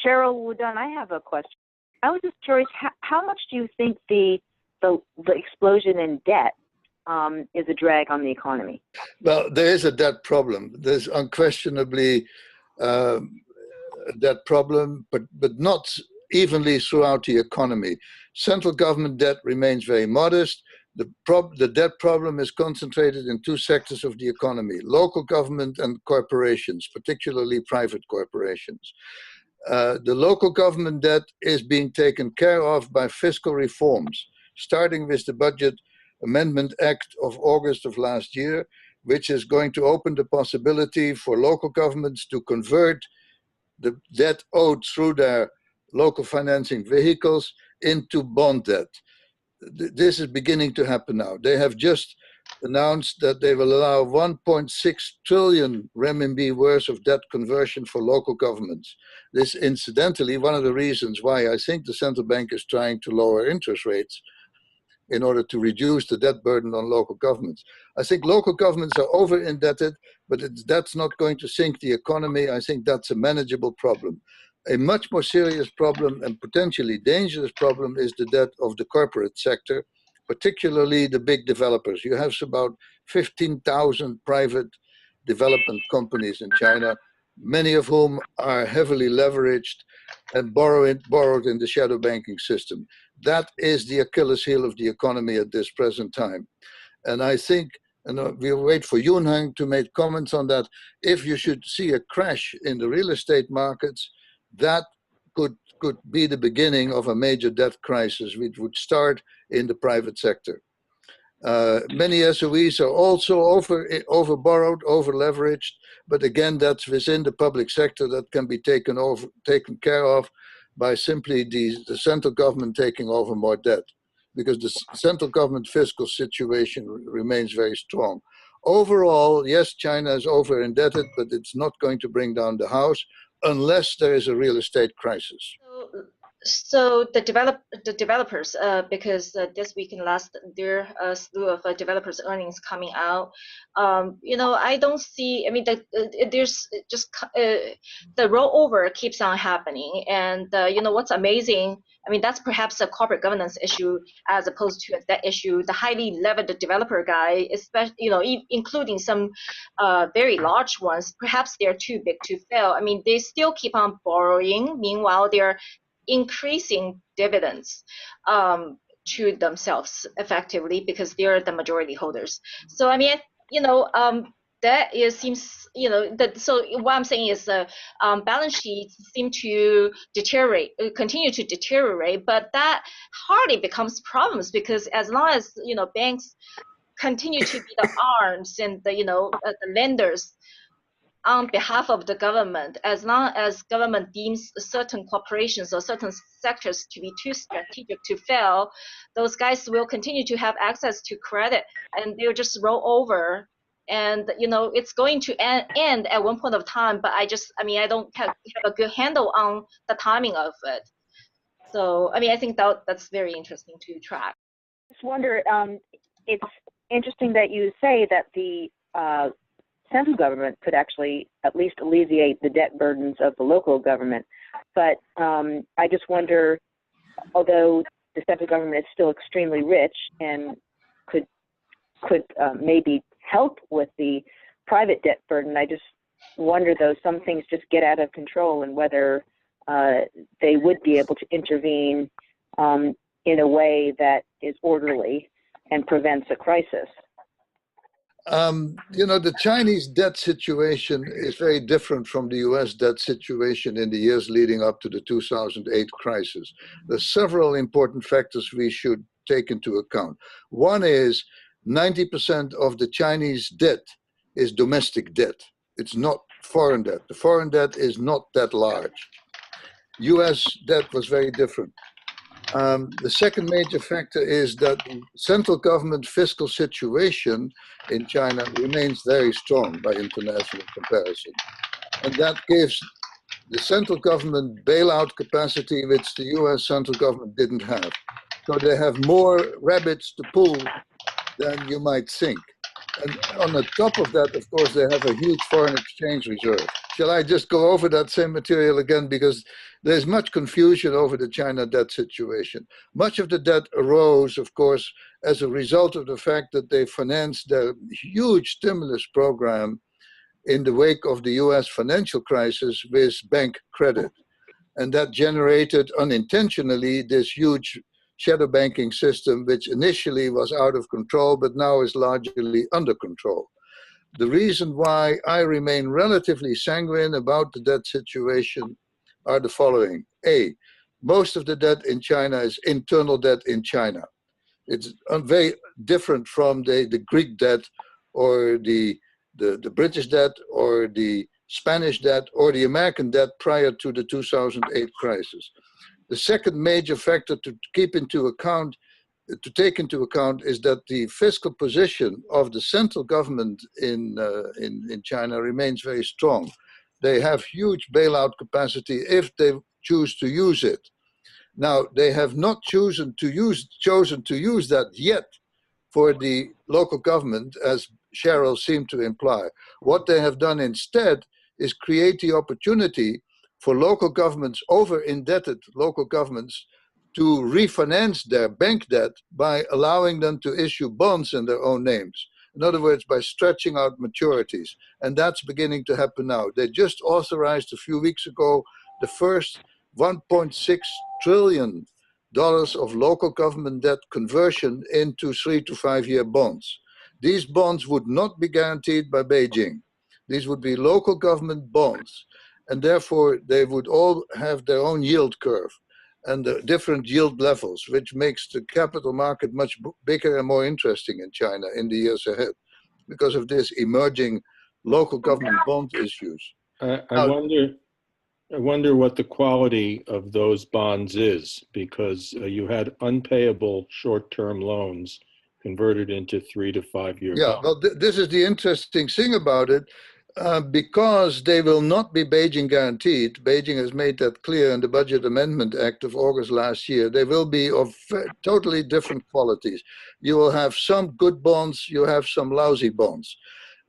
Cheryl Wudun, I have a question. I was just curious, how much do you think the explosion in debt is a drag on the economy? Well, there is a debt problem. There's unquestionably a debt problem, but not evenly throughout the economy. Central government debt remains very modest. The debt problem is concentrated in two sectors of the economy: local government and corporations, particularly private corporations. The local government debt is being taken care of by fiscal reforms, starting with the Budget Amendment Act of August of last year, which is going to open the possibility for local governments to convert the debt owed through their local financing vehicles into bond debt. This is beginning to happen now. They have just announced that they will allow 1.6 trillion renminbi worth of debt conversion for local governments. This, incidentally, one of the reasons why I think the central bank is trying to lower interest rates in order to reduce the debt burden on local governments. I think local governments are over indebted, but that's not going to sink the economy. I think that's a manageable problem. A much more serious problem and potentially dangerous problem is the debt of the corporate sector, particularly the big developers. You have about 15,000 private development companies in China, many of whom are heavily leveraged and borrowed in the shadow banking system. That is the Achilles heel of the economy at this present time. And I think, and we'll wait for Junheng to make comments on that, if you should see a crash in the real estate markets, that could be the beginning of a major debt crisis, which would start in the private sector. Many SOEs are also over-borrowed, over-leveraged, but again, that's within the public sector that can be taken care of by simply the central government taking over more debt, because the central government fiscal situation remains very strong. Overall, yes, China is over-indebted, but it's not going to bring down the house unless there is a real estate crisis. So the developers, because this week and last, there are a slew of developers' earnings coming out. I don't see. I mean, there's just the rollover keeps on happening, and what's amazing. I mean, that's perhaps a corporate governance issue as opposed to a debt issue. The highly levered developer guy, especially, including some very large ones, perhaps they're too big to fail. I mean, they still keep on borrowing. Meanwhile, they're increasing dividends to themselves effectively because they're the majority holders. So I mean, that seems, so what I'm saying is the balance sheets seem to continue to deteriorate, but that hardly becomes problems because as long as banks continue to be the arms and the lenders on behalf of the government, as long as government deems certain corporations or certain sectors to be too strategic to fail, those guys will continue to have access to credit and they'll just roll over. And it's going to end at one point of time, but I don't have a good handle on the timing of it. So I mean, I think that's very interesting to track. I just wonder, it's interesting that you say that the central government could actually at least alleviate the debt burdens of the local government. But I just wonder, although the central government is still extremely rich and could maybe help with the private debt burden, I just wonder, though, some things just get out of control and whether they would be able to intervene in a way that is orderly and prevents a crisis. The Chinese debt situation is very different from the US debt situation in the years leading up to the 2008 crisis. There's several important factors we should take into account. One is 90% of the Chinese debt is domestic debt. It's not foreign debt. The foreign debt is not that large. US debt was very different. The second major factor is that the central government fiscal situation in China remains very strong by international comparison. And that gives the central government bailout capacity which the US central government didn't have. So they have more rabbits to pull than you might think. And on the top of that, of course, they have a huge foreign exchange reserve. Shall I just go over that same material again? Because there's much confusion over the China debt situation. Much of the debt arose, of course, as a result of the fact that they financed their huge stimulus program in the wake of the US financial crisis with bank credit. And that generated unintentionally this huge shadow banking system, which initially was out of control, but now is largely under control. The reason why I remain relatively sanguine about the debt situation are the following. A, most of the debt in China is internal debt in China. It's very different from the Greek debt or the British debt or the Spanish debt or the American debt prior to the 2008 crisis. The second major factor to take into account is that the fiscal position of the central government in China remains very strong. They have huge bailout capacity if they choose to use it. Now, they have not chosen to use that yet for the local government, as Cheryl seemed to imply. What they have done instead is create the opportunity for local governments, over-indebted local governments, to refinance their bank debt by allowing them to issue bonds in their own names. In other words, by stretching out maturities. And that's beginning to happen now. They just authorized a few weeks ago the first $1.6 trillion of local government debt conversion into 3 to 5 year bonds. These bonds would not be guaranteed by Beijing. These would be local government bonds, and therefore they would all have their own yield curve and the different yield levels, which makes the capital market much bigger and more interesting in China in the years ahead because of this emerging local government bond issues. I wonder what the quality of those bonds is, because you had unpayable short-term loans converted into 3 to 5 year bonds. Well, this is the interesting thing about it. Because they will not be Beijing guaranteed, Beijing has made that clear in the Budget Amendment Act of August last year, they will be of totally different qualities. You will have some good bonds, you have some lousy bonds.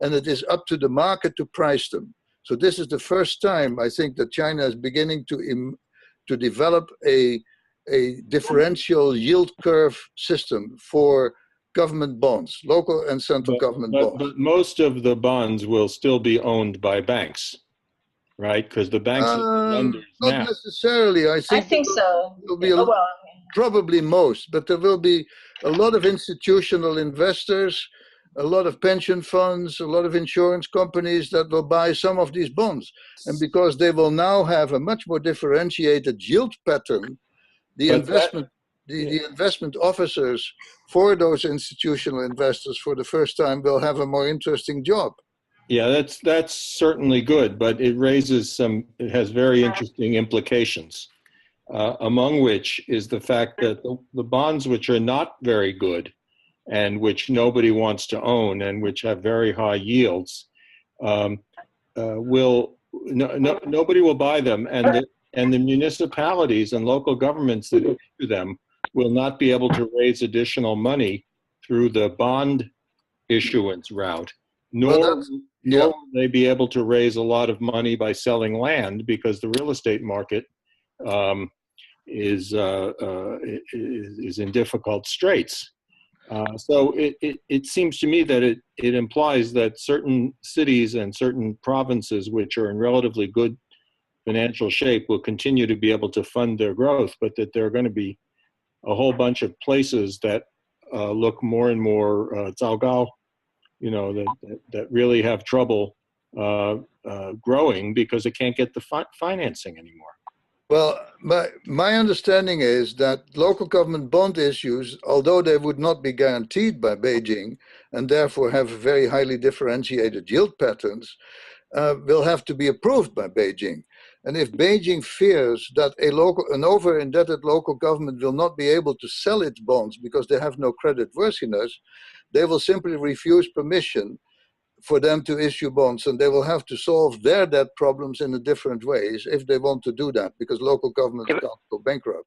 And it is up to the market to price them. So this is the first time, I think, that China is beginning to develop a differential yield curve system for government bonds, local and central government bonds. But most of the bonds will still be owned by banks, right? Because the banks are lenders now. Not necessarily. I think so. Will be probably most, but there will be a lot of institutional investors, a lot of pension funds, a lot of insurance companies that will buy some of these bonds. And because they will now have a much more differentiated yield pattern, the investment officers for those institutional investors for the first time will have a more interesting job. Yeah, that's certainly good, but it has very interesting implications, among which is the fact that the bonds which are not very good and which nobody wants to own and which have very high yields, nobody will buy them, and the municipalities and local governments that issue them will not be able to raise additional money through the bond issuance route, nor will they be able to raise a lot of money by selling land, because the real estate market is in difficult straits. So it seems to me that it implies that certain cities and certain provinces which are in relatively good financial shape will continue to be able to fund their growth, but that there are going to be a whole bunch of places that look more and more zaogao, that really have trouble growing because they can't get the financing anymore. Well, my understanding is that local government bond issues, although they would not be guaranteed by Beijing and therefore have very highly differentiated yield patterns, will have to be approved by Beijing. And if Beijing fears that an over-indebted local government will not be able to sell its bonds because they have no credit worthiness, they will simply refuse permission for them to issue bonds, and they will have to solve their debt problems in a different ways if they want to do that, because local governments can't go bankrupt.